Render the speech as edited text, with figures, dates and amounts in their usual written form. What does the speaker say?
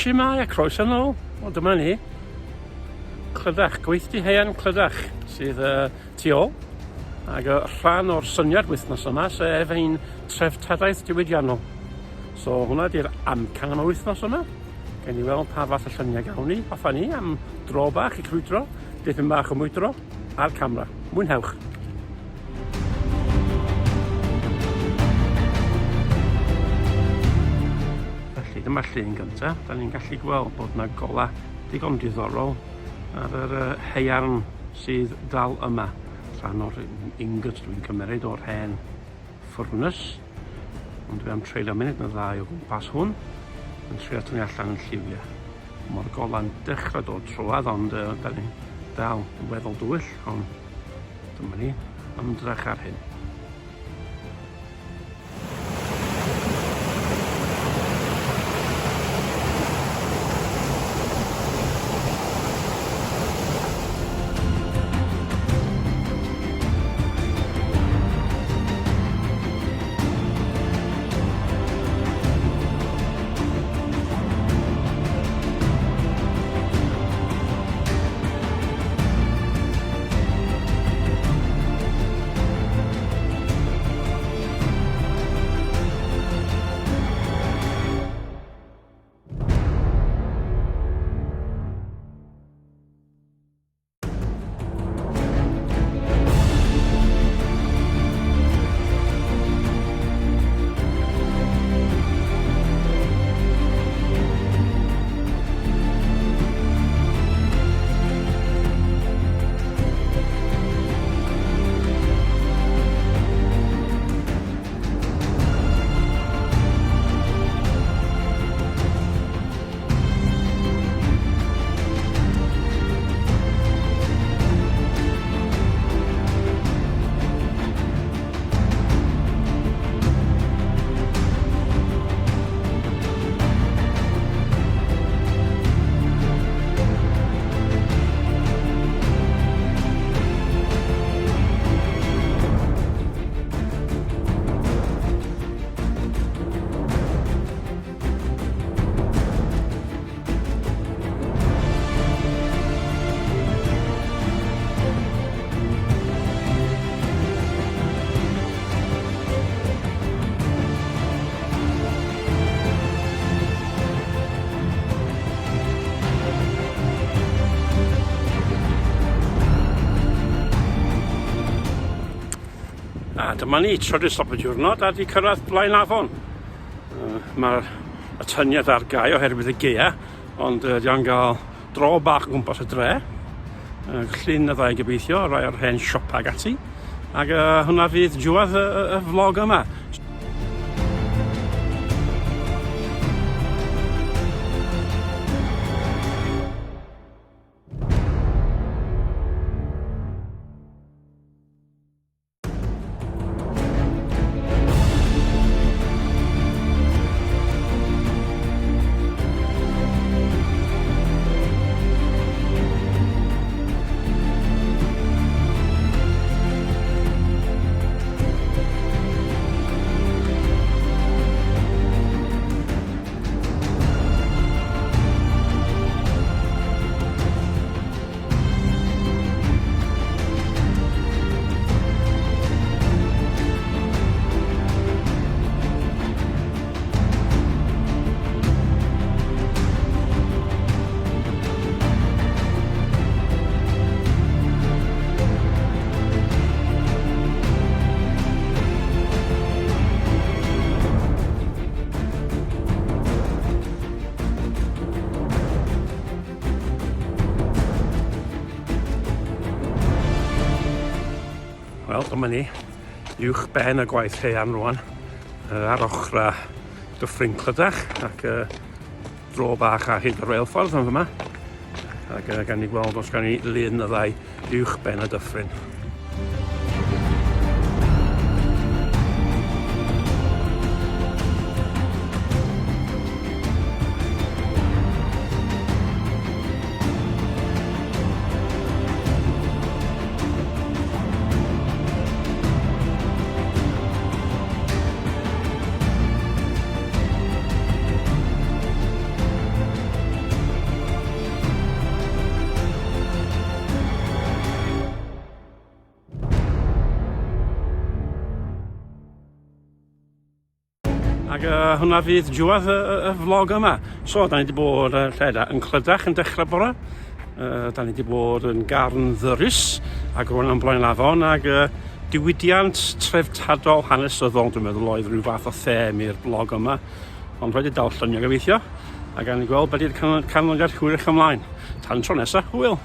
Shimai a croeso nôl. O, dyma ni. Clydach, gweithdi heian clydach sydd tu ôl. Ac rhan o'r syniad wythnos yma sef ein treftadaeth diwydiannol. So hwnna di'r amcan am y wythnos yma. Gen i weld pa fath o lluniau gawn ni, hoffa ni am dro bach i Crwydro, dipyn bach o mwydro a'r camera. Mwynhewch! Felly dyma llun gyntaf. Da ni'n gallu gweld bod yna gola digon diddorol ar yr haearn sydd dal yma. Rhan o'r ingot dwi'n cymryd o'r hen ffwrnys. Ond dwi am treulio munud na ddau o gwmpas hwn. Yn trio tynnu allan yn lliwiau. Mae'r gola'n dechrau dod trwad, ond da ni dal yn weddol dwyll. Ond dyma ni ymdrech ar hyn. A dyma ni, trydydd stop y diwrnod a di cyrraedd Blaen Afon. Mae'r atyniad ar gau oherwydd y gaea, ond di o'n gael dro bach o gwmpas y dre. Llun y ddau gobeithio, rai o'r hen siopa ag ati. Ac hwnna fydd diwedd y vlog yma. Wel, dyma ni, uwch ben y gwaith haearn rwan, ar ochr Dyffryn Clydach, ac dro bach ar hyd y reilffordd yn fyma. Ac gan ni gweld os gan ni lun y ddau uwch ben y Dyffryn. Ac hwnna fydd diwedd y vlog yma. So, da ni wedi bod yn Clydach yn dechrau bore. Da ni wedi bod yn Garn Ddyrys ac rwan yn Blaen Afon ac diwydiant treftadol hanesyddol, dwi'n meddwl oedd rhyw fath o them i'r blog yma. Ond rhaid i dal llunio gobeithio. Ac gan i gweld beth yw'r canlyniad hwyrach ymlaen. Tan tro nesaf, hwyl!